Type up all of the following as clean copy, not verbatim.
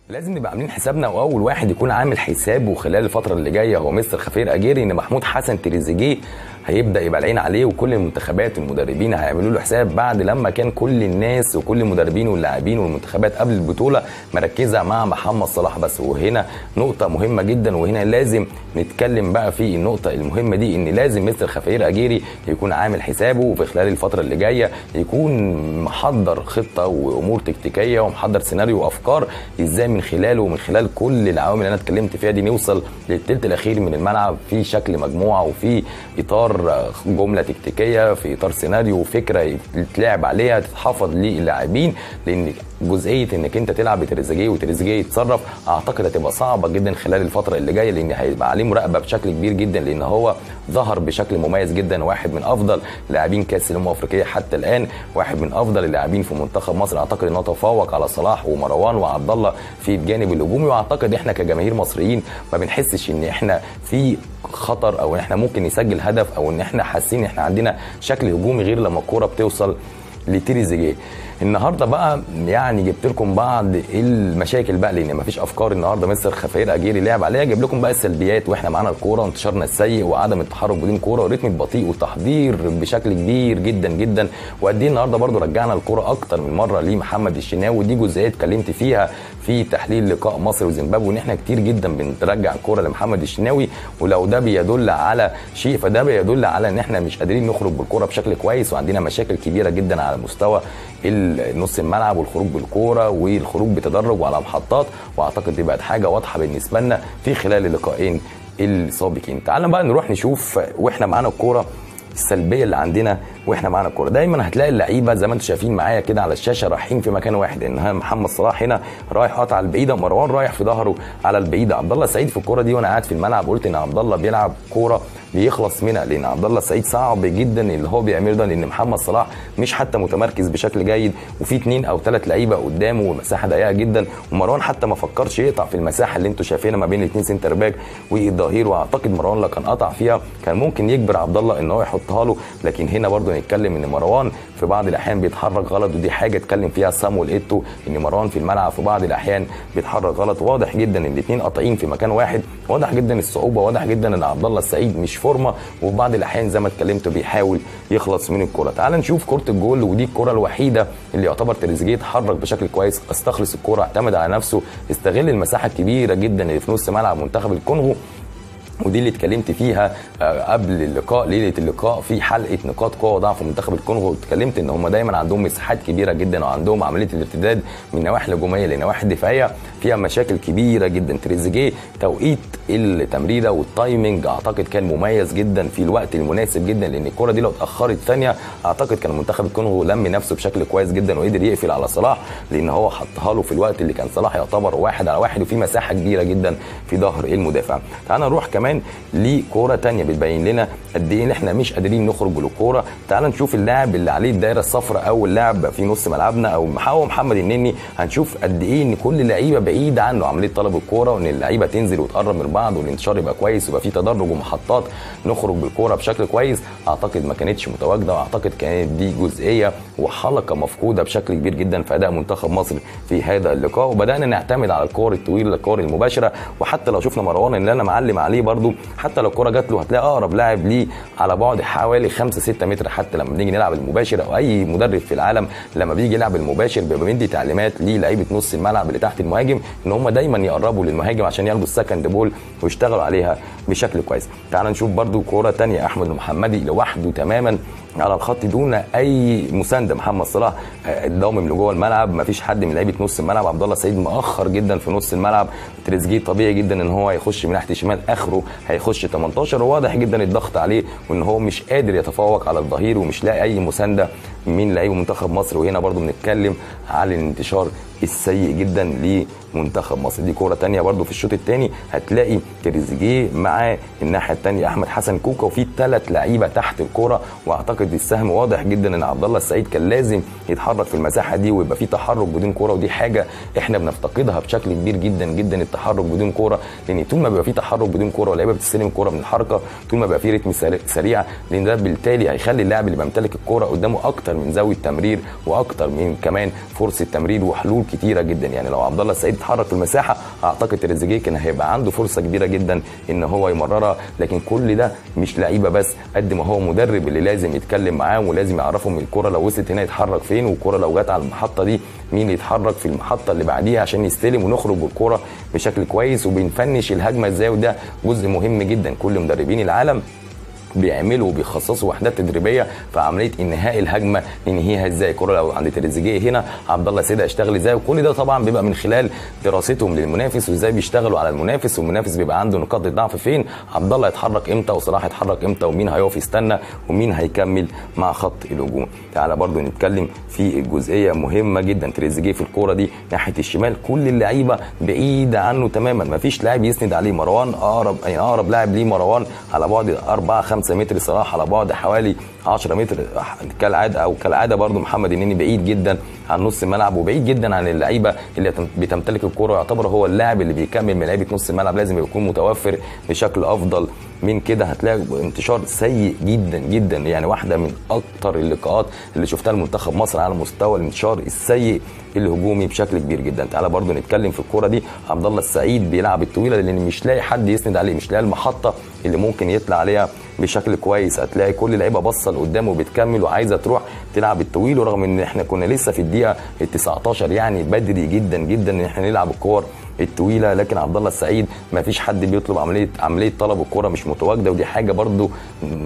لازم نبقى عاملين حسابنا، واول واحد يكون عامل حسابه خلال الفتره اللي جايه هو مستر خفير اجيري، ان محمود حسن تريزيجيه هيبدا يبقى العين عليه، وكل المنتخبات والمدربين هيعملوا له حساب بعد لما كان كل الناس وكل المدربين واللاعبين والمنتخبات قبل البطوله مركزه مع محمد صلاح بس. وهنا نقطه مهمه جدا، وهنا لازم نتكلم بقى في النقطه المهمه دي، ان لازم مستر خفير اجيري يكون عامل حسابه وفي خلال الفتره اللي جايه يكون محضر خطه وامور تكتيكيه ومحضر سيناريو وافكار ازاي من خلاله ومن خلال كل العوامل اللي انا اتكلمت فيها دي نوصل للثلث الاخير من الملعب في شكل مجموعه وفي اطار جمله تكتيكيه، في اطار سيناريو وفكره يتلعب عليها تتحفظ للاعبين. لان جزئيه انك انت تلعب بتريزيجيه وتريزيجيه يتصرف اعتقد هتبقى صعبه جدا خلال الفتره اللي جايه، لان هيبقى عليه مراقبه بشكل كبير جدا، لان هو ظهر بشكل مميز جدا، واحد من افضل لاعبين كاس الامم الافريقيه حتى الان، واحد من افضل اللاعبين في منتخب مصر. اعتقد انه تفوق على صلاح ومروان وعبد الله في الجانب الهجومي، واعتقد احنا كجماهير مصريين ما بنحسش ان احنا في خطر او ان احنا ممكن نسجل هدف او ان احنا حاسين ان احنا عندنا شكل هجومي غير لما الكوره بتوصل لتريزيجيه. النهارده بقى يعني جبت لكم بعض المشاكل بقى، لان مفيش افكار النهارده مستر خفير اجيري لعب عليها. جايب لكم بقى السلبيات واحنا معانا الكوره وانتشارنا السيء وعدم التحرك بدون كوره والريتم البطيء والتحضير بشكل كبير جدا جدا، وقد ايه النهارده برده رجعنا الكوره اكتر من مره لمحمد الشناوي. ودي جزئيه اتكلمت فيها في تحليل لقاء مصر وزيمبابوي، ان احنا كتير جدا بنرجع الكوره لمحمد الشناوي، ولو ده بيدل على شيء فده بيدل على ان احنا مش قادرين نخرج بالكوره بشكل كويس، وعندنا مشاكل كبيره جدا على مستوى نص الملعب والخروج بالكوره والخروج بتدرج وعلى محطات. واعتقد دي بقت حاجه واضحه بالنسبه لنا في خلال اللقاءين السابقين. تعالوا بقى نروح نشوف واحنا معانا الكوره السلبيه اللي عندنا واحنا معانا الكوره. دايما هتلاقي اللعيبه زي ما انتم شايفين معايا كده على الشاشه رايحين في مكان واحد، ان محمد صلاح هنا رايح قاطع البعيده، مروان رايح في ظهره على البعيده، عبد الله السعيد في الكوره دي وانا قاعد في الملعب قلت ان عبد الله بيلعب كوره بيخلص منها، لان عبد الله السعيد صعب جدا اللي هو بيعمله ده، لان محمد صلاح مش حتى متمركز بشكل جيد وفي 2 أو 3 لعيبه قدامه ومساحه ضيقه جدا، ومروان حتى ما فكرش يقطع في المساحه اللي انتم شايفينها ما بين الاثنين سنتر باك والظهير. واعتقد مروان لو كان قطع فيها كان ممكن يجبر عبد الله ان هو يحطها له، لكن هنا برضو نتكلم ان مروان في بعض الاحيان بيتحرك غلط، ودي حاجه اتكلم فيها سامويل ايتو، ان مروان في الملعب في بعض الاحيان بيتحرك غلط. واضح جدا ان الاثنين قاطعين في مكان واحد، واضح جدا الصعوبه، واضح جدا ان عبد الله السعيد مش فورمه، وفي بعض الاحيان زي ما اتكلمت بيحاول يخلص من الكره. تعال نشوف كره الجول، ودي الكره الوحيده اللي يعتبر تريزيجيه اتحرك بشكل كويس، استخلص الكره، اعتمد على نفسه، استغل المساحه الكبيره جدا اللي في نص ملعب منتخب الكونغو، ودي اللي اتكلمت فيها قبل اللقاء ليله اللقاء في حلقه نقاط قوه وضعف منتخب الكونغو. اتكلمت ان هم دايما عندهم مساحات كبيره جدا وعندهم عمليه الارتداد من النواحي الهجوميه للنواحي الدفاعيه فيها مشاكل كبيره جدا. تريزيجيه توقيت التمريره والتايمنج اعتقد كان مميز جدا في الوقت المناسب جدا، لان الكره دي لو اتاخرت ثانيه اعتقد كان منتخب الكونغو لم نفسه بشكل كويس جدا وقدر يقفل على صلاح، لان هو حطها له في الوقت اللي كان صلاح يعتبر 1 على 1 وفي مساحه كبيره جدا في ظهر المدافع. تعال نروح كمان لكوره ثانيه بتبين لنا قد ايه احنا مش قادرين نخرج بالكوره. تعال نشوف اللاعب اللي عليه الدايره الصفراء او اللاعب في نص ملعبنا او محمد النني، هنشوف قد ايه ان كل اللعيبه بعيد عنه عمليه طلب الكوره، وان اللعيبه تنزل وتقرب من بعض والانتشار يبقى كويس ويبقى في تدرج ومحطات نخرج بالكوره بشكل كويس. اعتقد ما كانتش متواجده، واعتقد كانت دي جزئيه وحلقه مفقوده بشكل كبير جدا في اداء منتخب مصر في هذا اللقاء. وبدانا نعتمد على الكور الطويله الكور المباشره، وحتى لو شفنا مروان اللي انا معلم عليه برده حتى لو الكره جات له هتلاقي اقرب لاعب ليه على بعد حوالي 5-6 متر. حتى لما بنيجي نلعب المباشر او اي مدرب في العالم لما بيجي يلعب المباشر بيبقى بيدي تعليمات للاعيبه نص الملعب اللي تحت المهاجم ان هم دايما يقربوا للمهاجم عشان ياخدوا السكند بول ويشتغلوا عليها بشكل كويس. تعال نشوف برده كوره ثانيه، احمد المحمدي لوحده تماما على الخط دون اي مسانده، محمد صلاح ضامم لجوه الملعب، ما فيش حد من لعيبه نص الملعب، عبد الله السعيد مؤخر جدا في نص الملعب، تريزيجيه طبيعي جدا ان هو يخش من ناحيه الشمال اخره هيخش 18، وواضح جدا الضغط عليه وان هو مش قادر يتفوق على الظهير ومش لاقي اي مسانده من لعيبه منتخب مصر. وهنا برده بنتكلم على الانتشار السيء جدا لمنتخب مصر. دي كوره ثانيه برده في الشوط الثاني هتلاقي تريزيجيه مع الناحيه الثانيه احمد حسن كوكا وفي 3 لعيبه تحت الكوره، واعتقد السهم واضح جدا ان عبد الله السعيد كان لازم يتحرك في المساحه دي ويبقى في تحرك بدون كوره، ودي حاجه احنا بنفتقدها بشكل كبير جدا جدا، التحرك بدون كوره، لان طول ما بيبقى في تحرك بدون كوره واللعيبه بتستلم الكوره من الحركه طول ما بيبقى في رتم سريع، لان ده بالتالي هيخلي اللاعب اللي بيمتلك الكوره قدامه اكتر من زاويه تمرير واكتر من كمان فرصه تمرير وحلول كتيره جدا. يعني لو عبد الله السعيد اتحرك في المساحه اعتقد تريزيجيه كان هيبقى عنده فرصه كبيره جدا ان هو يمررها، لكن كل ده مش لعيبه بس قد ما هو مدرب اللي لازم يتكلم معاهم ولازم يعرفهم الكره لو وصلت هنا يتحرك فين، والكره لو جت على المحطه دي مين يتحرك في المحطه اللي بعديها عشان يستلم ونخرج بالكره بشكل كويس وبنفنش الهجمه ازاي. وده جزء مهم جدا، كل مدربين العالم بيعملوا وبيخصصوا وحدات تدريبيه في عمليه انهاء الهجمه، ننهيها ازاي. الكره لو عند تريزيجيه هنا عبد الله السعيد هيشتغل ازاي، وكل ده طبعا بيبقى من خلال دراستهم للمنافس وازاي بيشتغلوا على المنافس، والمنافس بيبقى عنده نقاط الضعف فين، عبد الله يتحرك امتى وصلاح يتحرك امتى، ومين هيقف يستنى ومين هيكمل مع خط الهجوم. تعالى برضو نتكلم في الجزئيه مهمه جدا. تريزيجيه في الكوره دي ناحيه الشمال كل اللعيبه بعيده عنه تماما، مفيش لاعب يسند عليه. مروان اقرب لاعب ليه مروان على بعد 4-5 متر، صلاح على بعد حوالي 10 متر كالعاده برضو محمد النني بعيد جدا عن نص الملعب وبعيد جدا عن اللعيبه اللي بتمتلك الكره، يعتبر هو اللاعب اللي بيكمل من لعيبه نص الملعب، لازم يكون متوفر بشكل افضل من كده. هتلاقي انتشار سيء جدا جدا، يعني واحده من اكتر اللقاءات اللي شفتها لمنتخب مصر على مستوى الانتشار السيء الهجومي بشكل كبير جدا. تعالى برضو نتكلم في الكوره دي. عبد الله السعيد بيلعب الطويله لان مش لاقي حد يسند عليه، مش لاقي المحطه اللي ممكن يطلع عليها بشكل كويس. هتلاقي كل اللعيبه باصه لقدام وبتكمل وعايزه تروح تلعب الطويل، ورغم ان احنا كنا لسه في الدقيقه ال19 يعني بدري جدا جدا ان احنا نلعب الكور الطويله، لكن عبد الله السعيد ما فيش حد بيطلب عمليه طلب الكوره مش متواجده، ودي حاجه برضو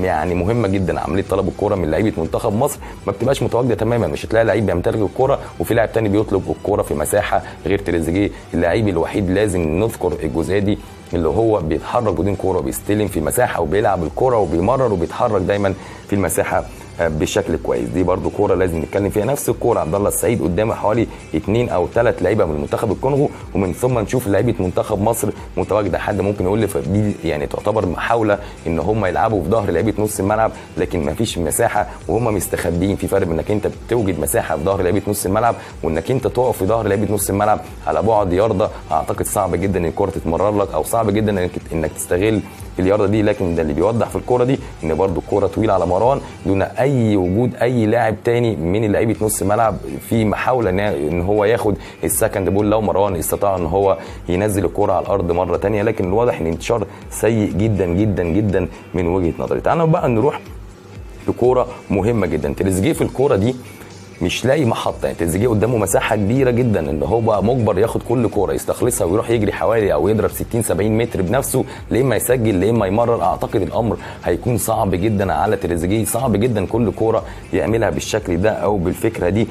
يعني مهمه جدا. عمليه طلب الكوره من لعيبه منتخب مصر ما بتبقاش متواجده تماما، مش هتلاقي لعيب بيمتلك الكوره وفي لاعب تاني بيطلب الكوره في مساحه غير تريزيجيه. اللعيب الوحيد لازم نذكر الجزئيه دي اللي هو بيتحرك بدون كوره، بيستلم في مساحه وبيلعب الكوره وبيمرر وبيتحرك دايما في المساحه بشكل كويس. دي برضو كوره لازم نتكلم فيها. نفس الكوره عبد الله السعيد قدامه حوالي 2 أو 3 لعيبه من منتخب الكونغو، ومن ثم نشوف لعيبه منتخب مصر متواجده. حد ممكن يقول لي يعني تعتبر محاوله ان هم يلعبوا في ظهر لعيبه نص الملعب، لكن ما فيش مساحه وهم مستخبيين. في فرق بين انك انت توجد مساحه في ظهر لعيبه نص الملعب وانك انت تقف في ظهر لعيبه نص الملعب على بعد يارده. اعتقد صعب جدا ان الكوره تتمرر لك، او صعب جدا انك تستغل اليارده دي، لكن ده اللي بيوضح في الكوره دي ان برضو الكوره طويله على مروان دون اي وجود اي لاعب تاني من لعيبه نص الملعب في محاوله ان هو ياخد السكند بول لو مروان استطاع ان هو ينزل الكوره على الارض مره تانيه. لكن الواضح ان انتشار سيء جدا جدا جدا من وجهه نظري. تعالوا بقى نروح لكوره مهمه جدا. تريزيجيه في الكوره دي مش لاقي محطه، يعني تريزيجيه قدامه مساحه كبيره جدا ان هو بقى مجبر ياخد كل كوره يستخلصها ويروح يجري حوالي او يضرب 60-70 متر بنفسه، لا اما يسجل لا اما يمرر. اعتقد الامر هيكون صعب جدا على تريزيجيه، صعب جدا كل كوره يعملها بالشكل ده او بالفكره دي.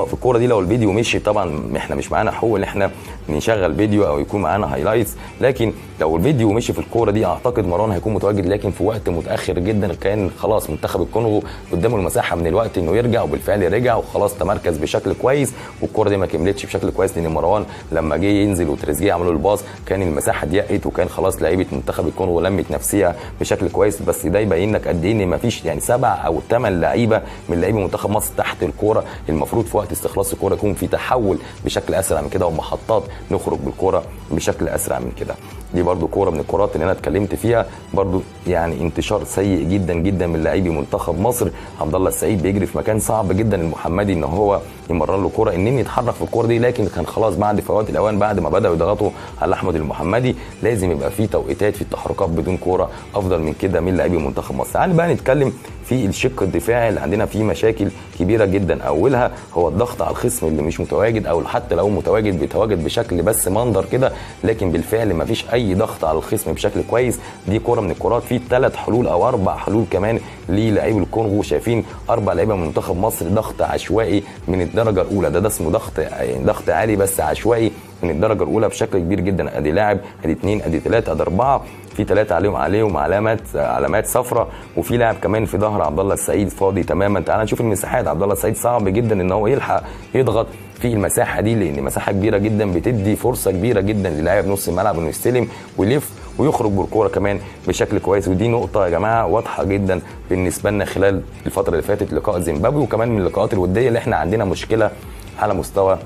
في الكوره دي لو الفيديو مشي، طبعا احنا مش معانا حقوق ان احنا نشغل فيديو او يكون معانا هايلايتس، لكن لو الفيديو مشي في الكوره دي اعتقد مروان هيكون متواجد، لكن في وقت متاخر جدا. كان خلاص منتخب الكونغو قدامه المساحه من الوقت انه يرجع، وبالفعل رجع وخلاص تمركز بشكل كويس، والكوره دي ما كملتش بشكل كويس لان مروان لما جه ينزل وتريزيجيه عملوا الباص كان المساحه ضيقت وكان خلاص لعيبه منتخب الكونغو لمت نفسها بشكل كويس. بس ده يبين لك قد ايه ان ما فيش يعني 7 أو 8 لعيبه من لعيبه منتخب مصر تحت الكوره. المفروض في وقت استخلاص الكوره يكون في تحول بشكل اسرع من كده ومحطات نخرج بالكوره بشكل اسرع من كده. دي برضو كوره من الكرات اللي انا اتكلمت فيها، برضو يعني انتشار سيء جدا جدا من لاعبي منتخب مصر. عبد الله السعيد بيجري في مكان صعب جدا المحمدي ان هو يمرر له كوره انني يتحرك في الكوره دي، لكن كان خلاص بعد فوات الاوان بعد ما بداوا يضغطوا على احمد المحمدي لازم يبقى في توقيتات في التحركات بدون كوره افضل من كده من لاعبي منتخب مصر. تعال بقى نتكلم في الشق الدفاعي اللي عندنا فيه مشاكل كبيره جدا. اولها هو الضغط على الخصم اللي مش متواجد، او حتى لو متواجد بيتواجد بشكل بس منظر كده، لكن بالفعل ما فيش اي ضغط على الخصم بشكل كويس. دي كوره من الكرات في 3 حلول او 4 حلول كمان للاعبي الكونغو. شايفين 4 لعيبه من منتخب مصر ضغط عشوائي من الدرجه الاولى. ده اسمه ضغط عالي بس عشوائي من الدرجه الاولى بشكل كبير جدا. ادي لاعب، ادي 2، ادي 3، ادي 4، في 3 عليهم علامات صفراء، وفي لاعب كمان في ظهر عبد الله السعيد فاضي تماما. تعال نشوف المساحات. عبد الله السعيد صعب جدا ان هو يلحق يضغط في المساحه دي لان مساحه كبيره جدا بتدي فرصه كبيره جدا للاعب نص الملعب انه يستلم ويلف ويخرج بالكوره كمان بشكل كويس. ودي نقطه يا جماعه واضحه جدا بالنسبه لنا خلال الفتره اللي فاتت لقاء زيمبابوي، وكمان من اللقاءات الوديه اللي احنا عندنا مشكله على مستوى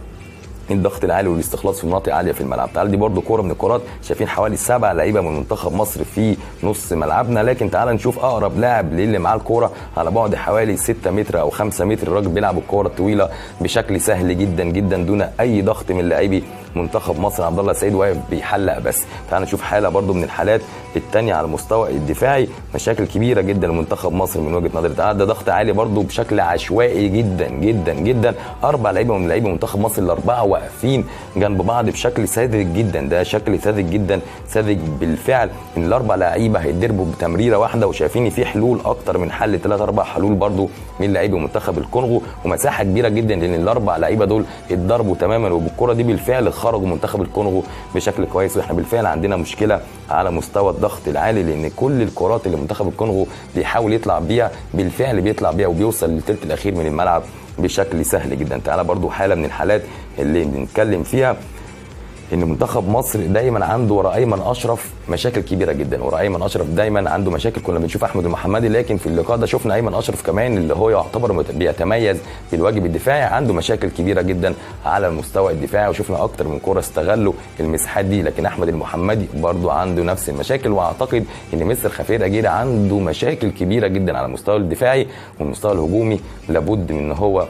الضغط العالي والاستخلاص في مناطق عاليه في الملعب. تعال دي برده كوره من الكرات، شايفين حوالي 7 لعيبه من منتخب مصر في نص ملعبنا، لكن تعال نشوف اقرب لاعب للي معاه الكوره على بعد حوالي 6 متر او 5 متر. الراجل بيلعب الكوره الطويله بشكل سهل جدا جدا دون اي ضغط من لاعبي منتخب مصر. عبد الله السعيد واقف بيحلق بس. تعال نشوف حاله برده من الحالات الثانيه على المستوى الدفاعي، مشاكل كبيره جدا لمنتخب مصر من وجهه نظري. تعال ده ضغط عالي برده بشكل عشوائي جدا جدا جدا، 4 لعيبه من لعيبه منتخب مصر الاربعه واقفين جنب بعض بشكل ساذج جدا. ده شكل ساذج جدا، ساذج بالفعل ان الاربع لعيبه هيتضربوا بتمريره واحده، وشايفين في حلول اكتر من حل، 3 4 حلول برده من لعيبه منتخب الكونغو، ومساحه كبيره جدا لان الاربع لعيبه دول اتضربوا تماما، وبالكره دي بالفعل خرجوا منتخب الكونغو بشكل كويس. واحنا بالفعل عندنا مشكله على مستوى الضغط العالي، لان كل الكرات اللي منتخب الكونغو بيحاول يطلع بيها بالفعل بيطلع بيها وبيوصل للثلث الاخير من الملعب بشكل سهل جدا. تعالى برضو حاله من الحالات اللي بنتكلم فيها ان منتخب مصر دايما عنده ورا ايمن اشرف مشاكل كبيره جدا. ورا ايمن اشرف دايما عنده مشاكل، كنا بنشوف احمد المحمدي، لكن في اللقاء ده شفنا ايمن اشرف كمان اللي هو يعتبر بيتميز بالواجب الدفاعي، عنده مشاكل كبيره جدا على المستوى الدفاعي، وشفنا اكتر من كره استغلوا المساحات دي. لكن احمد المحمدي برضو عنده نفس المشاكل، واعتقد ان مستر خفير اجيري عنده مشاكل كبيره جدا على المستوى الدفاعي والمستوى الهجومي، لابد من ان هو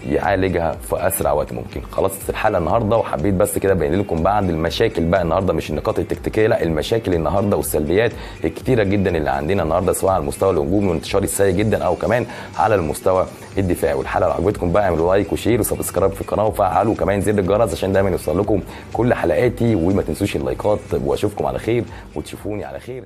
يعالجها في اسرع وقت ممكن. خلاص الحلقه النهارده، وحبيت بس كده ابين لكم بعض المشاكل بقى النهارده، مش النقاط التكتيكيه، لا المشاكل النهارده والسلبيات الكتيره جدا اللي عندنا النهارده، سواء على المستوى الهجومي والانتشار السيء جدا او كمان على المستوى الدفاعي. والحلقه لو عجبتكم بقى اعملوا لايك وشير وسبسكرايب في القناه، وفعلوا كمان زر الجرس عشان دايما يوصل لكم كل حلقاتي، وما تنسوش اللايكات. واشوفكم على خير وتشوفوني على خير.